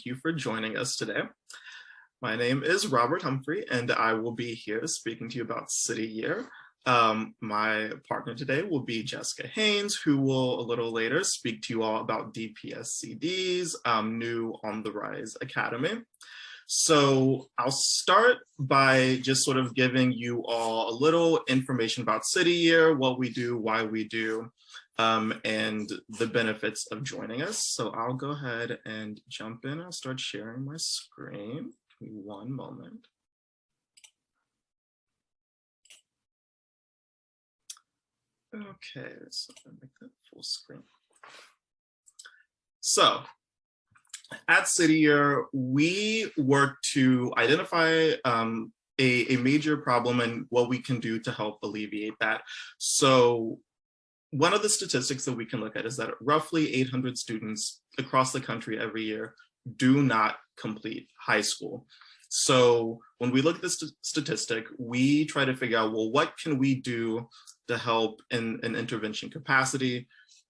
thank you for joining us today. My name is Robert Humphrey, and I will be here speaking to you about City Year. My partner today will be Jessica Haynes, who will a little later speak to you all about DPSCD's new On the Rise Academy. So I'll start by just sort of giving you all a little information about City Year, what we do, why we do, and the benefits of joining us. So I'll go ahead and jump in. I'll start sharing my screen. Give me one moment. Okay, so I'm gonna make that full screen. So at City Year, we work to identify a major problem and what we can do to help alleviate that. So one of the statistics that we can look at is that roughly 800 students across the country every year do not complete high school. So when we look at this statistic, we try to figure out, well, what can we do to help in an intervention capacity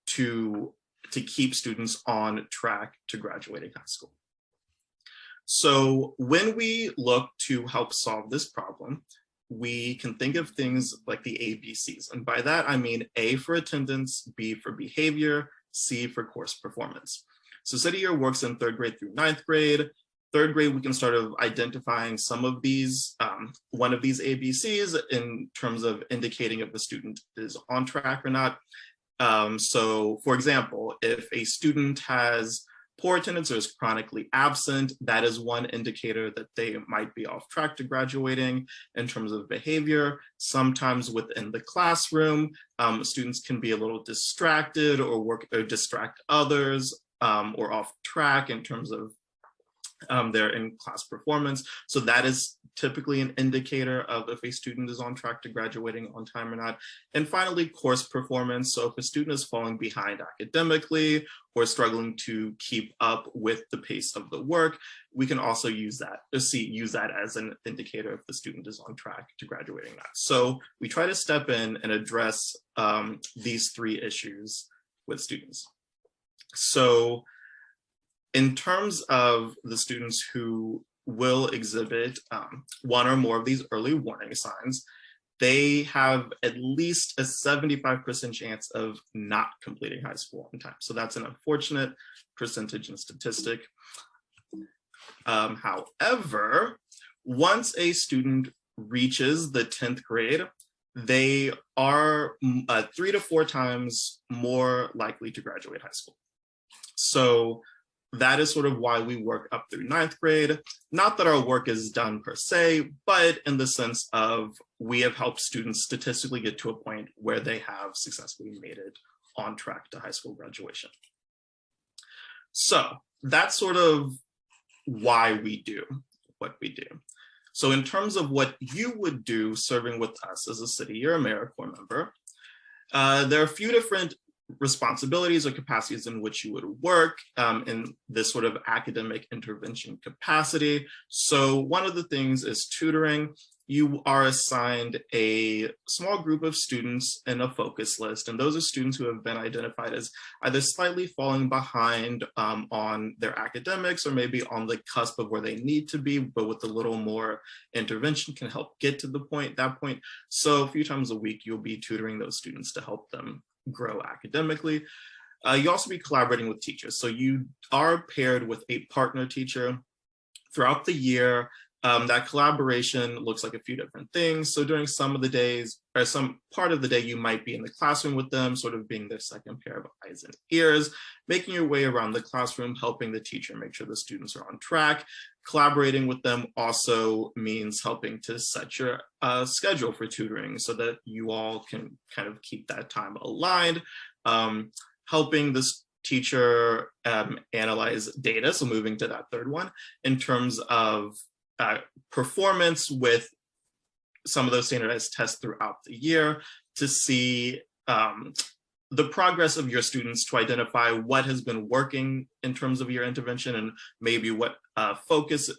to keep students on track to graduating high school. So when we look to help solve this problem, we can think of things like the ABCs. And by that, I mean A for attendance, B for behavior, C for course performance. So City Year works in 3rd grade through 9th grade. 3rd grade, we can start identifying some of these, one of these ABCs in terms of indicating if the student is on track or not. So for example, if a student has poor attendance or is chronically absent, that is one indicator that they might be off track to graduating. In terms of behavior, sometimes within the classroom, students can be a little distracted or distract others or off track in terms of their in-class performance. So that is typically an indicator of if a student is on track to graduating on time or not. And finally, course performance. So if a student is falling behind academically or struggling to keep up with the pace of the work, we can also use that as an indicator if the student is on track to graduating or not. So we try to step in and address these 3 issues with students. So in terms of the students who will exhibit one or more of these early warning signs, they have at least a 75% chance of not completing high school on time. So that's an unfortunate percentage and statistic. However, once a student reaches the 10th grade, they are 3 to 4 times more likely to graduate high school. So that is sort of why we work up through 9th grade. Not that our work is done per se, but in the sense of we have helped students statistically get to a point where they have successfully made it on track to high school graduation. So that's sort of why we do what we do. So in terms of what you would do serving with us as a City Year AmeriCorps member, there are a few different responsibilities or capacities in which you would work in this sort of academic intervention capacity. So one of the things is tutoring. You are assigned a small group of students in a focus list, and those are students who have been identified as either slightly falling behind on their academics or maybe on the cusp of where they need to be, but with a little more intervention can help get to that point. So a few times a week, you'll be tutoring those students to help them grow academically. You also be collaborating with teachers. So you are paired with a partner teacher throughout the year. That collaboration looks like a few different things. So during some of the days, or some part of the day, you might be in the classroom with them, sort of being their second pair of eyes and ears, making your way around the classroom, helping the teacher make sure the students are on track. Collaborating with them also means helping to set your schedule for tutoring so that you all can kind of keep that time aligned, helping this teacher analyze data. So moving to that 3rd one, in terms of performance with some of those standardized tests throughout the year to see the progress of your students, to identify what has been working in terms of your intervention and maybe what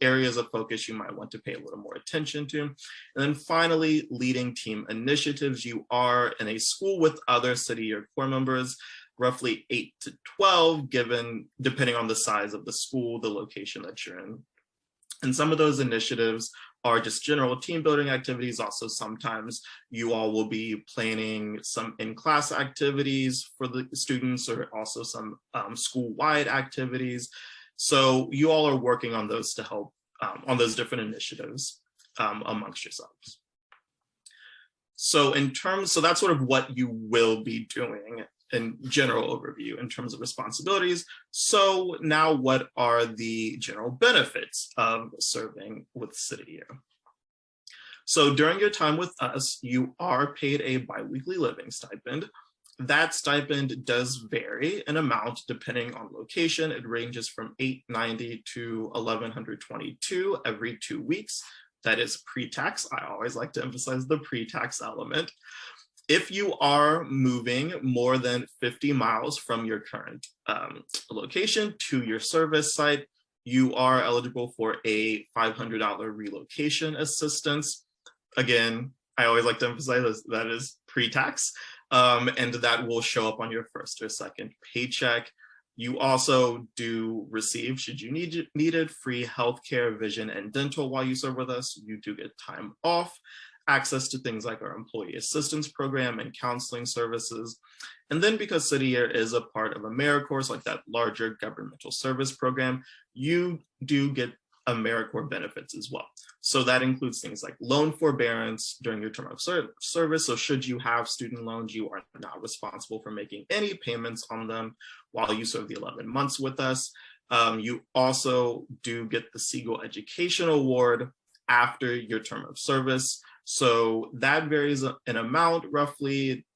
areas of focus you might want to pay a little more attention to. And then finally, leading team initiatives. You are in a school with other City Year Corps members. roughly 8 to 12, depending on the size of the school, the location that you're in. And some of those initiatives are just general team building activities. Also, sometimes you all will be planning some in-class activities for the students, or also some school-wide activities. So you all are working on those to help on those different initiatives amongst yourselves. So that's sort of what you will be doing in general overview in terms of responsibilities. So now what are the general benefits of serving with City Year? So during your time with us, you are paid a biweekly living stipend. That stipend does vary in amount depending on location. It ranges from $890 to $1,122 every 2 weeks. That is pre-tax. I always like to emphasize the pre-tax element. If you are moving more than 50 miles from your current location to your service site, you are eligible for a $500 relocation assistance. Again, I always like to emphasize that is pre-tax, and that will show up on your first or second paycheck. You also do receive, should you need it, free healthcare, vision, and dental while you serve with us. You do get time off, access to things like our employee assistance program and counseling services. And then because City Year is a part of AmeriCorps, like that larger governmental service program, you do get AmeriCorps benefits as well. So that includes things like loan forbearance during your term of service. So should you have student loans, you are not responsible for making any payments on them while you serve the 11 months with us. You also do get the Siegel Education Award after your term of service. So that varies in amount, roughly,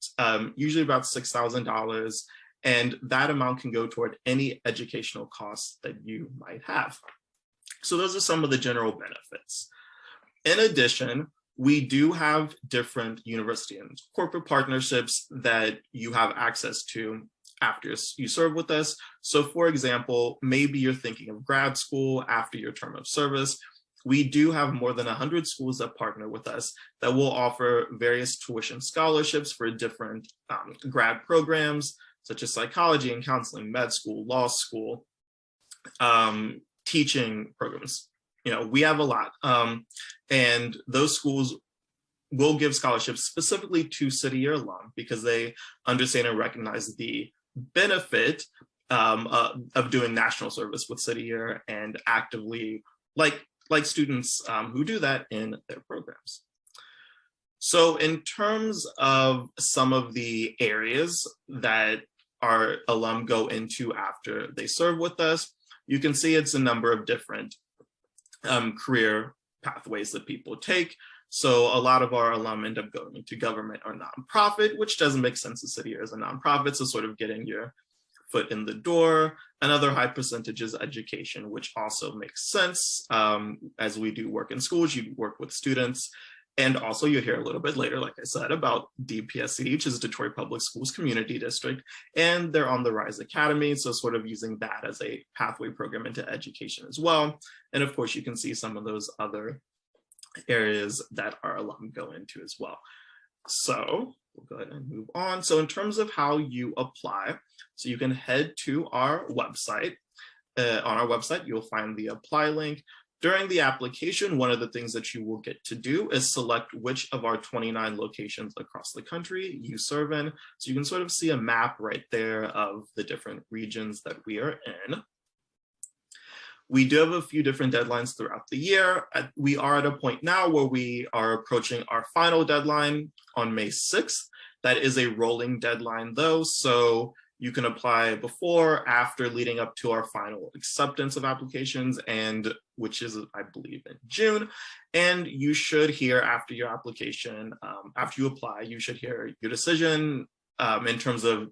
usually about $6,000. And that amount can go toward any educational costs that you might have. So those are some of the general benefits. In addition, we do have different university and corporate partnerships that you have access to after you serve with us. So for example, maybe you're thinking of grad school after your term of service. We do have more than 100 schools that partner with us that will offer various tuition scholarships for different grad programs, such as psychology and counseling, med school, law school, teaching programs. You know, we have a lot. And those schools will give scholarships specifically to City Year alum because they understand and recognize the benefit of doing national service with City Year and actively like students who do that in their programs. So in terms of some of the areas that our alum go into after they serve with us, you can see it's a number of different career pathways that people take. So a lot of our alum end up going into government or nonprofit, which doesn't make sense. The City Year as a nonprofit, so sort of getting your foot in the door. Another high percentage is education, which also makes sense. As we do work in schools, you work with students. And also you'll hear a little bit later, like I said, about DPSCD, which is Detroit Public Schools Community District, and they're on the Rise Academy. So sort of using that as a pathway program into education as well. And of course, you can see some of those other areas that our alum go into as well. So we'll go ahead and move on. So in terms of how you apply, so you can head to our website. On our website, you'll find the apply link. During the application, one of the things that you will get to do is select which of our 29 locations across the country you serve in. So you can sort of see a map right there of the different regions that we are in. We do have a few different deadlines throughout the year. We are at a point now where we are approaching our final deadline on May 6th. That is a rolling deadline though, so you can apply before, after, leading up to our final acceptance of applications, and which is, I believe, in June. And you should hear after your application, after you apply, you should hear your decision in terms of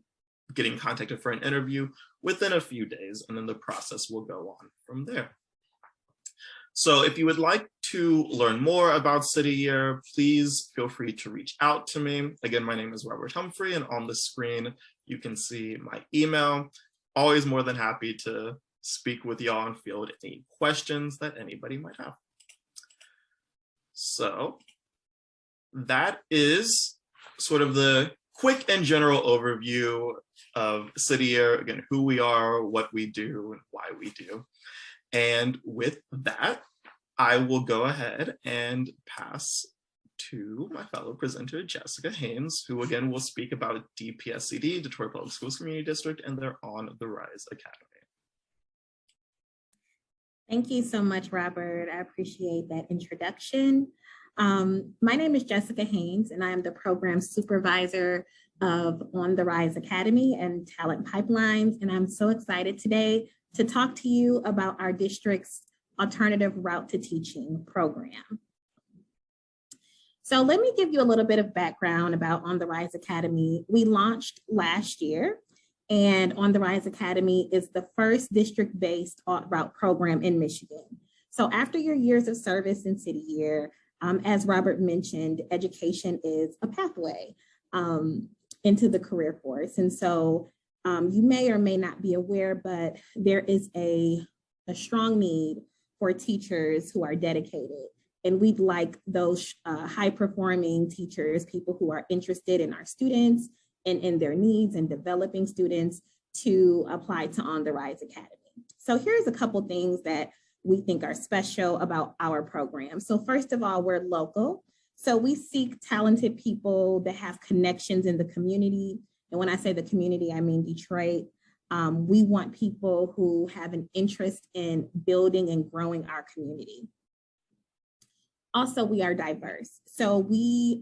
getting contacted for an interview within a few days, and then the process will go on from there. So if you would like to learn more about City Year, please feel free to reach out to me. Again, my name is Robert Humphrey, and on the screen, you can see my email. Always more than happy to speak with y'all and field any questions that anybody might have. So that is sort of the quick and general overview of City Year, again, who we are, what we do, and why we do. And with that, I will go ahead and pass to my fellow presenter, Jessica Haynes, who again will speak about DPSCD, Detroit Public Schools Community District, and their On the Rise Academy. Thank you so much, Robert. I appreciate that introduction. My name is Jessica Haynes, and I am the program supervisor of On the Rise Academy and Talent Pipelines. And I'm so excited today to talk to you about our district's alternative route to teaching program. So let me give you a little bit of background about On the Rise Academy. We launched last year, and On the Rise Academy is the first district-based route program in Michigan. So after your years of service in City Year, as Robert mentioned, education is a pathway into the career force. And so you may or may not be aware, but there is a strong need for teachers who are dedicated. And we'd like those high-performing teachers, people who are interested in our students and in their needs and developing students, to apply to On the Rise Academy. So here's a couple things that we think are special about our program. So first of all, we're local. So we seek talented people that have connections in the community. And when I say the community, I mean Detroit. We want people who have an interest in building and growing our community. Also, we are diverse. So we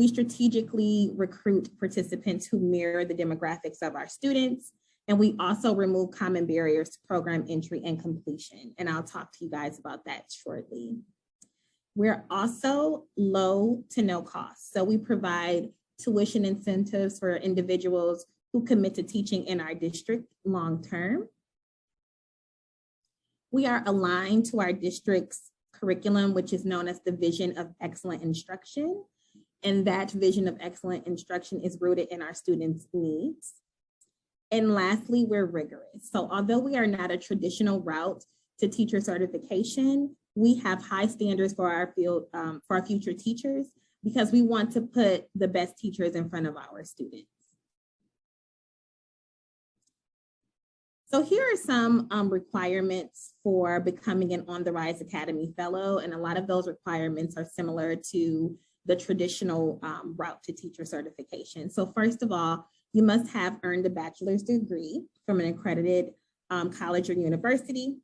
strategically recruit participants who mirror the demographics of our students. And we also remove common barriers to program entry and completion. And I'll talk to you guys about that shortly. We're also low to no cost. So we provide tuition incentives for individuals who commit to teaching in our district long-term. We are aligned to our district's curriculum, which is known as the Vision of Excellent Instruction. And that vision of excellent instruction is rooted in our students' needs. And lastly, we're rigorous. So although we are not a traditional route to teacher certification, we have high standards for our field, for our future teachers, because we want to put the best teachers in front of our students. So here are some requirements for becoming an On the Rise Academy Fellow, and a lot of those requirements are similar to the traditional route to teacher certification. So first of all, you must have earned a bachelor's degree from an accredited college or university.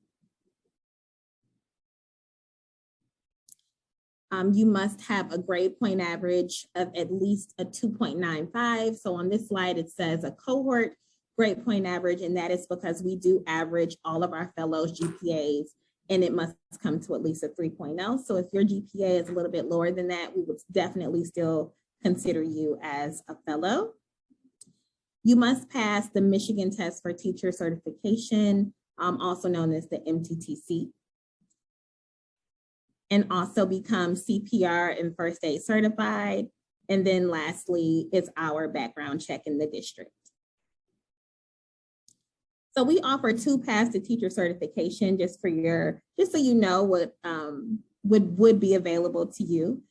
You must have a grade point average of at least a 2.95. So on this slide, it says a cohort grade point average, and that is because we do average all of our fellows' GPAs, and it must come to at least a 3.0. So if your GPA is a little bit lower than that, we would definitely still consider you as a fellow. You must pass the Michigan Test for Teacher Certification, also known as the MTTC, and also become CPR and first aid certified. And then lastly is our background check in the district. So we offer 2 paths to teacher certification, just so you know what would be available to you.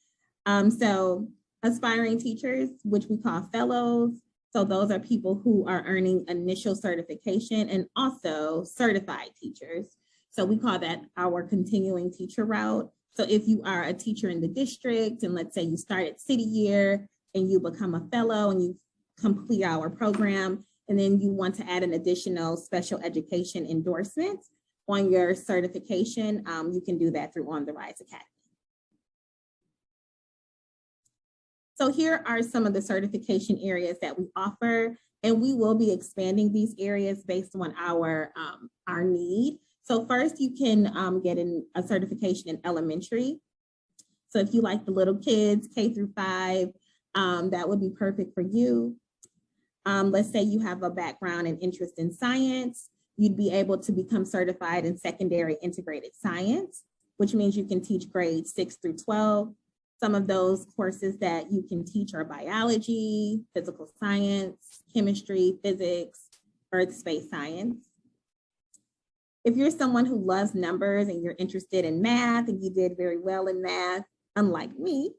So aspiring teachers, which we call fellows. So those are people who are earning initial certification, and also certified teachers. So we call that our continuing teacher route. So if you are a teacher in the district, and let's say you start at City Year and you become a fellow and you complete our program, and then you want to add an additional special education endorsement on your certification, you can do that through On the Rise Academy. So here are some of the certification areas that we offer, and we will be expanding these areas based on our need. So first, you can get a certification in elementary. So if you like the little kids, K through 5, that would be perfect for you. Let's say you have a background and interest in science, you'd be able to become certified in secondary integrated science, which means you can teach grades 6 through 12. Some of those courses that you can teach are biology, physical science, chemistry, physics, earth space science. If you're someone who loves numbers and you're interested in math and you did very well in math, unlike me,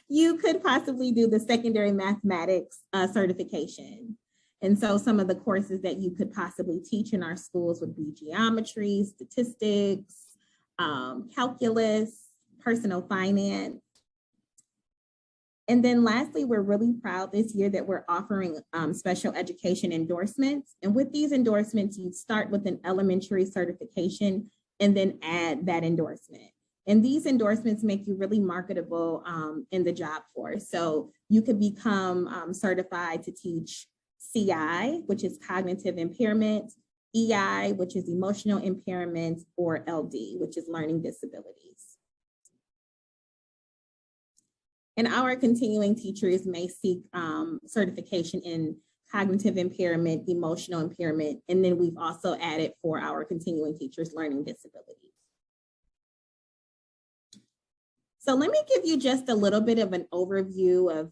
you could possibly do the secondary mathematics certification. And so some of the courses that you could possibly teach in our schools would be geometry, statistics, calculus, personal finance. And then lastly, we're really proud this year that we're offering special education endorsements. And with these endorsements, you start with an elementary certification and then add that endorsement. And these endorsements make you really marketable in the job force. So you could become certified to teach CI, which is cognitive impairment, EI, which is emotional impairment, or LD, which is learning disabilities. And our continuing teachers may seek certification in cognitive impairment, emotional impairment, and then we've also added for our continuing teachers learning disabilities. So let me give you just a little bit of an overview of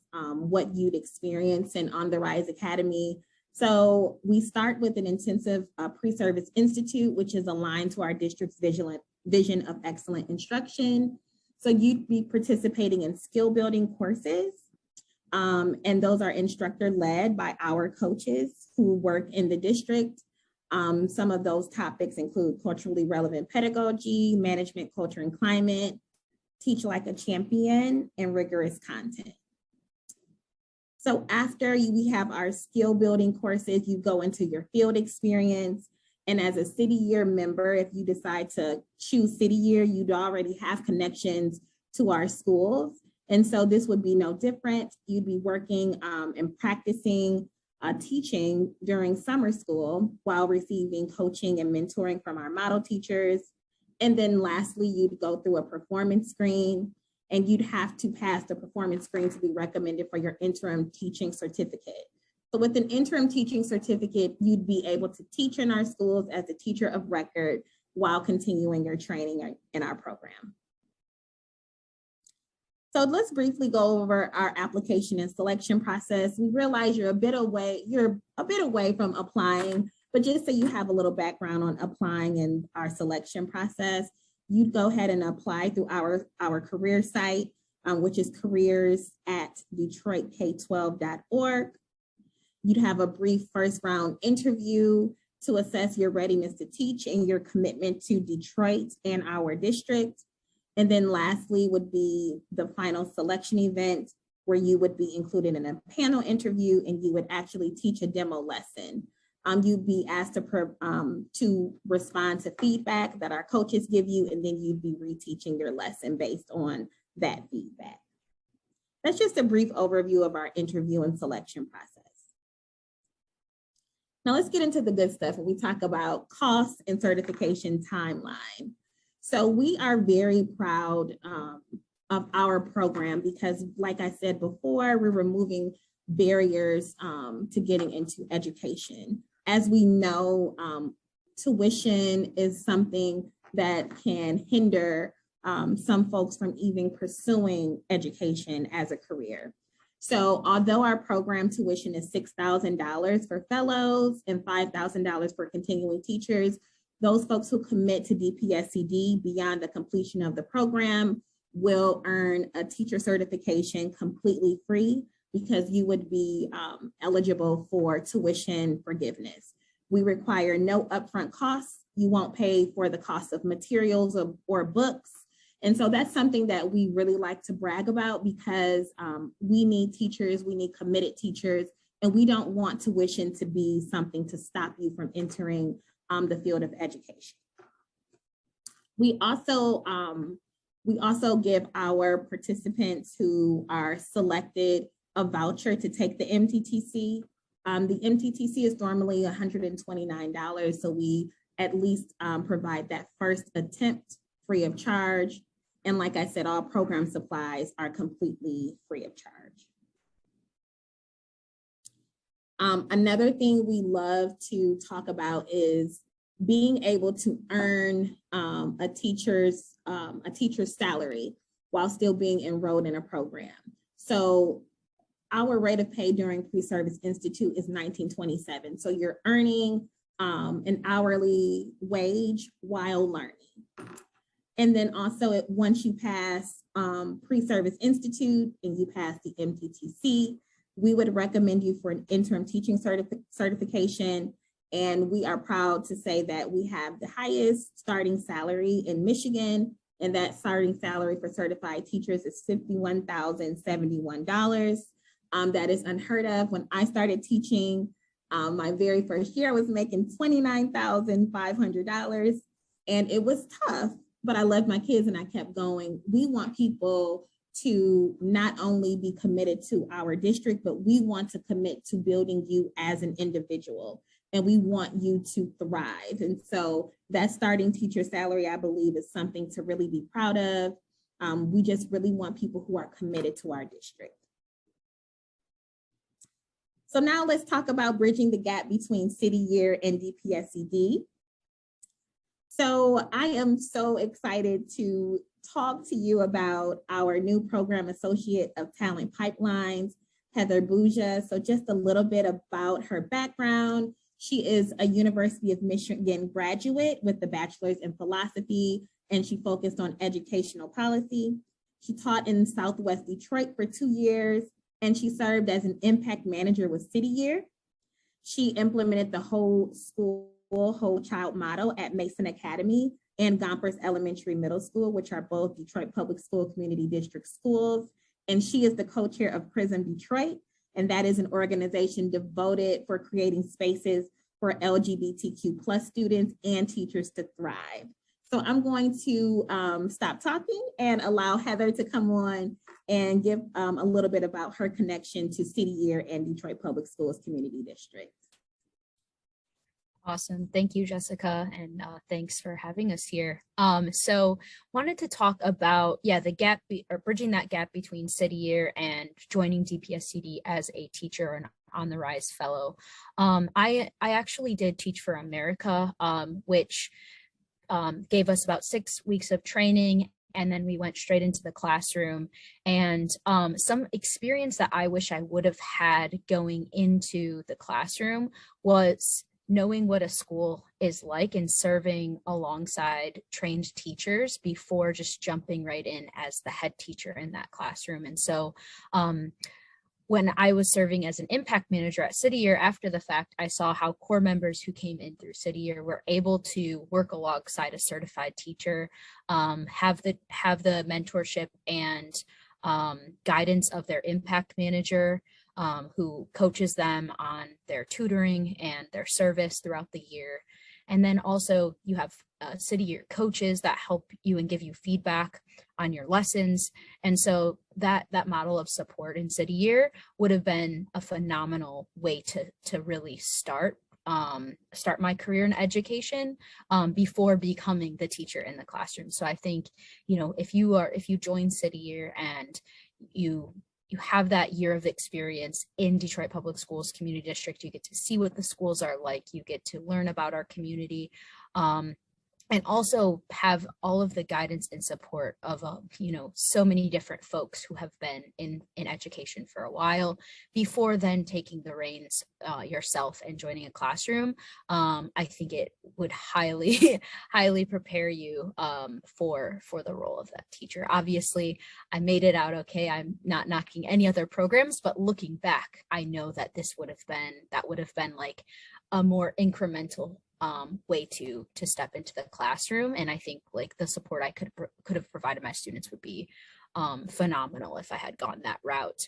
what you'd experience in On the Rise Academy. So we start with an intensive pre-service institute, which is aligned to our district's vision of excellent instruction. So you'd be participating in skill building courses, and those are instructor led by our coaches who work in the district. Some of those topics include culturally relevant pedagogy, management, culture and climate, teach like a champion, and rigorous content. So after we have our skill building courses, you go into your field experience. And as a City Year member, if you decide to choose City Year, you'd already have connections to our schools. And so this would be no different. You'd be working and practicing teaching during summer school while receiving coaching and mentoring from our model teachers. And then lastly, you'd go through a performance screen, and you'd have to pass the performance screen to be recommended for your interim teaching certificate. So with an interim teaching certificate, you'd be able to teach in our schools as a teacher of record while continuing your training in our program. So let's briefly go over our application and selection process. We realize you're a bit away from applying, but just so you have a little background on applying and our selection process, you'd go ahead and apply through our career site, which is careers@detroitk12.org. You'd have a brief first round interview to assess your readiness to teach and your commitment to Detroit and our district. And then lastly would be the final selection event, where you would be included in a panel interview and you would actually teach a demo lesson. You'd be asked to respond to feedback that our coaches give you, and then you'd be reteaching your lesson based on that feedback. That's just a brief overview of our interview and selection process. Now let's get into the good stuff when we talk about cost and certification timeline. So we are very proud of our program because, like I said before, we're removing barriers to getting into education. As we know, tuition is something that can hinder some folks from even pursuing education as a career. So although our program tuition is $6,000 for fellows and $5,000 for continuing teachers, those folks who commit to DPSCD beyond the completion of the program will earn a teacher certification completely free, because you would be eligible for tuition forgiveness. We require no upfront costs. You won't pay for the cost of materials or books. And so that's something that we really like to brag about, because we need teachers, we need committed teachers, and we don't want tuition to be something to stop you from entering the field of education. We also give our participants who are selected a voucher to take the MTTC. The MTTC is normally $129, so we at least provide that first attempt free of charge. And like I said, all program supplies are completely free of charge. Another thing we love to talk about is being able to earn a teacher's salary while still being enrolled in a program. So our rate of pay during pre-service institute is $19.27. So you're earning an hourly wage while learning. And then also once you pass Pre-Service Institute and you pass the MTTC, we would recommend you for an interim teaching certification. And we are proud to say that we have the highest starting salary in Michigan. And that starting salary for certified teachers is $51,071. That is unheard of. When I started teaching, my very first year, I was making $29,500. And it was tough, but I loved my kids and I kept going. We want people to not only be committed to our district, but we want to commit to building you as an individual. And we want you to thrive. And so that starting teacher salary, I believe, is something to really be proud of. We just really want people who are committed to our district. So now let's talk about bridging the gap between City Year and DPSCD. So I am so excited to talk to you about our new program associate of talent pipelines, Heather Buja. So just a little bit about her background. She is a University of Michigan graduate with a bachelor's in philosophy, and she focused on educational policy. She taught in Southwest Detroit for 2 years, and she served as an impact manager with City Year. She implemented the whole school, whole child model at Mason Academy and Gompers Elementary Middle School, which are both Detroit Public School Community District schools. And she is the co-chair of Prism Detroit, and that is an organization devoted for creating spaces for LGBTQ plus students and teachers to thrive. So I'm going to stop talking and allow Heather to come on and give a little bit about her connection to City Year and Detroit Public Schools Community District. Awesome. Thank you, Jessica. And thanks for having us here. So wanted to talk about, the gap or bridging that gap between City Year and joining DPSCD as a teacher or an On the Rise fellow. I actually did Teach for America, which gave us about 6 weeks of training. And then we went straight into the classroom, and some experience that I wish I would have had going into the classroom was knowing what a school is like and serving alongside trained teachers before just jumping right in as the head teacher in that classroom. And so when I was serving as an impact manager at City Year, after the fact, I saw how core members who came in through City Year were able to work alongside a certified teacher, have the mentorship and guidance of their impact manager, who coaches them on their tutoring and their service throughout the year. And then also you have City Year coaches that help you and give you feedback on your lessons. And so that model of support in City Year would have been a phenomenal way to really start my career in education before becoming the teacher in the classroom. So I think, if you join City Year and you have that year of experience in Detroit Public Schools Community District, you get to see what the schools are like, you get to learn about our community, and also have all of the guidance and support of so many different folks who have been in education for a while before then taking the reins yourself and joining a classroom. I think it would highly prepare you for the role of that teacher. Obviously, I made it out okay. I'm not knocking any other programs, but looking back, I know that would have been like a more incremental way to step into the classroom. And I think like the support I could have provided my students would be phenomenal if I had gone that route.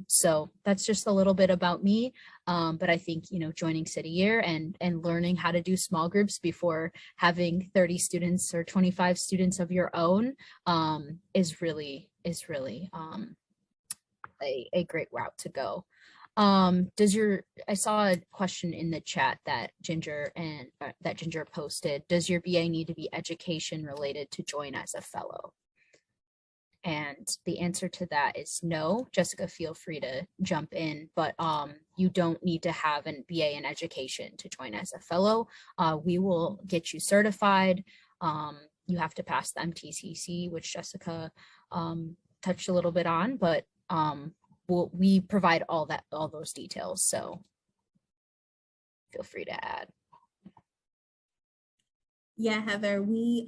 So that's just a little bit about me. But I think, joining City Year and learning how to do small groups before having 30 students or 25 students of your own is really a great route to go. I saw a question in the chat that Ginger posted. Does your BA need to be education related to join as a fellow? And the answer to that is no. Jessica, feel free to jump in, but you don't need to have an BA in education to join as a fellow. We will get you certified. You have to pass the MTCC, which Jessica touched a little bit on, but we provide all those details, so feel free to add. Yeah, Heather, we,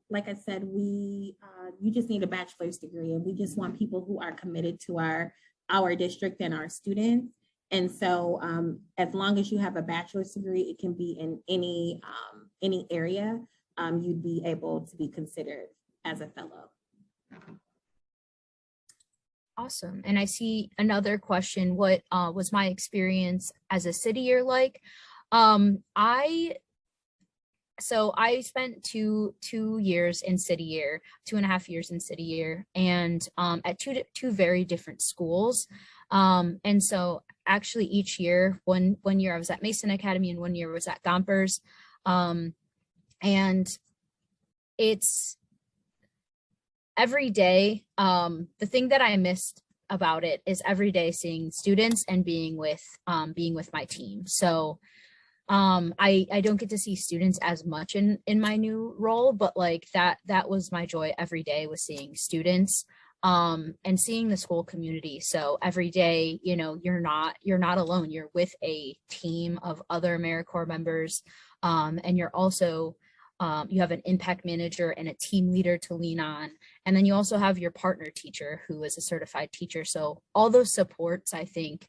like I said, you just need a bachelor's degree, and we just want people who are committed to our district and our students. And so, as long as you have a bachelor's degree, it can be in any area, you'd be able to be considered as a fellow. Awesome. And I see another question. What was my experience as a city year like? I spent two years in city year, 2.5 years in city year, and at two very different schools. And so actually each year, one year I was at Mason Academy and one year was at Gompers. And it's every day, the thing that I missed about it is every day seeing students and being with my team. So I don't get to see students as much in my new role, but like that was my joy every day, was seeing students and seeing the school community. So every day, you know, you're not alone. You're with a team of other AmeriCorps members, and you're also you have an impact manager and a team leader to lean on. And then you also have your partner teacher who is a certified teacher. So all those supports, I think,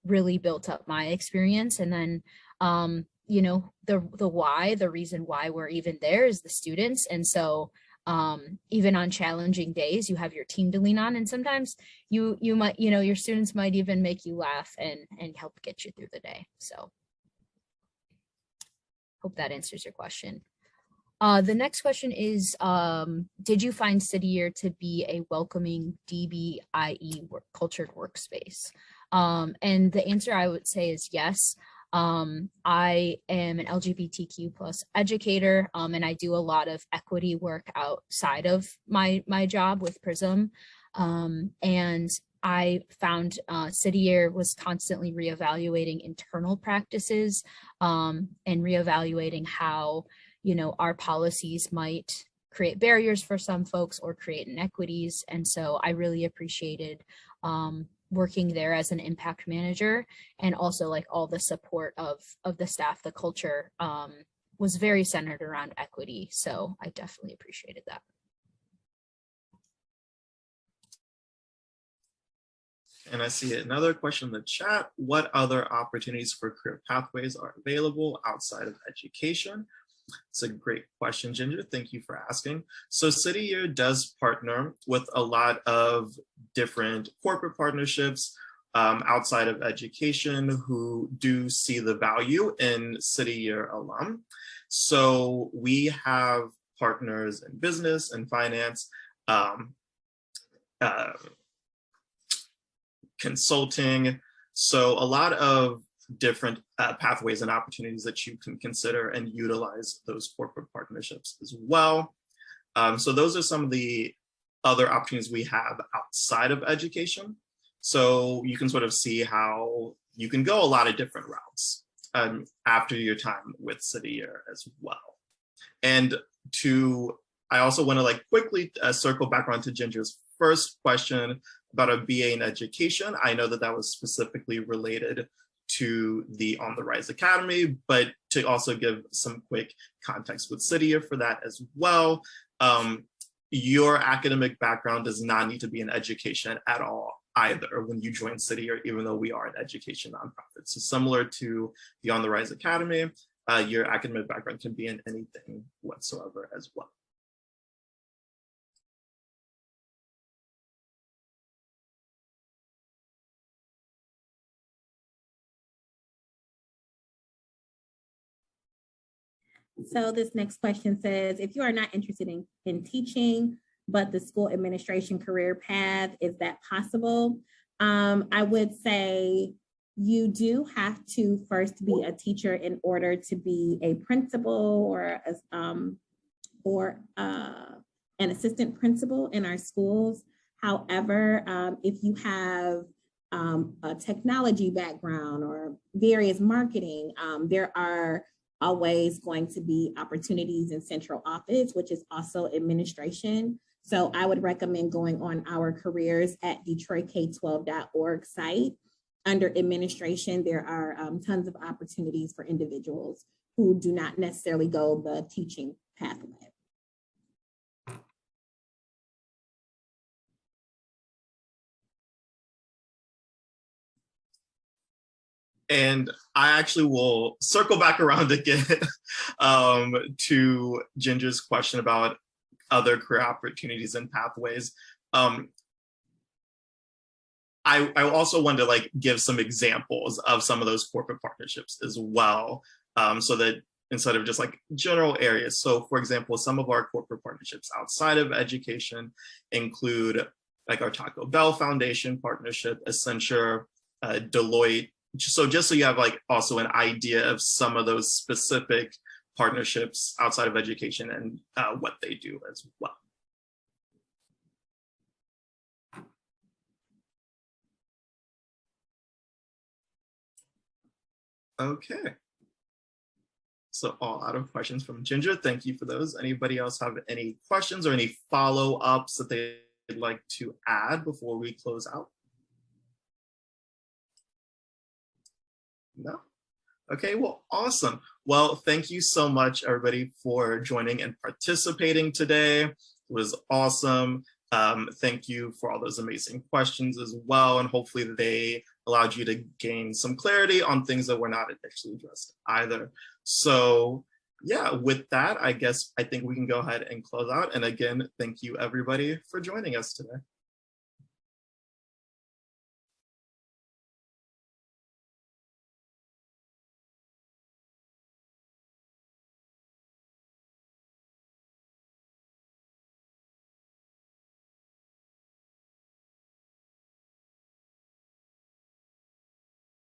really built up my experience. And then you know, the reason why we're even there is the students. And so even on challenging days, you have your team to lean on, and sometimes you might, you know, your students might even make you laugh and help get you through the day. So hope that answers your question. The next question is, did you find City Year to be a welcoming DBIE cultured workspace? And the answer I would say is yes. I am an LGBTQ plus educator, and I do a lot of equity work outside of my job with PRISM. And I found City Year was constantly reevaluating internal practices and reevaluating how, you know, our policies might create barriers for some folks or create inequities. And so I really appreciated working there as an impact manager, and also like all the support of the staff. The culture was very centered around equity. So I definitely appreciated that. And I see another question in the chat. What other opportunities for career pathways are available outside of education? It's a great question, Ginger. Thank you for asking. So City Year does partner with a lot of different corporate partnerships outside of education who do see the value in City Year alum. So we have partners in business and finance, consulting. So a lot of different pathways and opportunities that you can consider and utilize those corporate partnerships as well. So those are some of the other opportunities we have outside of education. So you can sort of see how you can go a lot of different routes after your time with City Year as well. And I also want to like quickly circle back around to Ginger's first question about a BA in education. I know that was specifically related to the On the Rise Academy, but to also give some quick context with City Year for that as well. Your academic background does not need to be in education at all either when you join City Year, even though we are an education nonprofit. So similar to the On the Rise Academy, your academic background can be in anything whatsoever as well. So this next question says, if you are not interested in teaching, but the school administration career path, is that possible? I would say you do have to first be a teacher in order to be a principal or an assistant principal in our schools. However, if you have a technology background or various marketing, there are always going to be opportunities in central office, which is also administration. So I would recommend going on our careers at DetroitK12.org site. Under administration, there are tons of opportunities for individuals who do not necessarily go the teaching pathway. And I actually will circle back around again to Ginger's question about other career opportunities and pathways. I also want to like give some examples of some of those corporate partnerships as well, so that instead of just like general areas. So for example, some of our corporate partnerships outside of education include like our Taco Bell Foundation partnership, Accenture, Deloitte. So just so you have like also an idea of some of those specific partnerships outside of education and what they do as well. Okay. So all out of questions from Ginger. Thank you for those. Anybody else have any questions or any follow-ups that they'd like to add before we close out? No? Okay, well, awesome. Well, thank you so much, everybody, for joining and participating today. It was awesome. Thank you for all those amazing questions as well. And hopefully they allowed you to gain some clarity on things that were not initially addressed either. So yeah, with that, I think we can go ahead and close out. And again, thank you everybody for joining us today.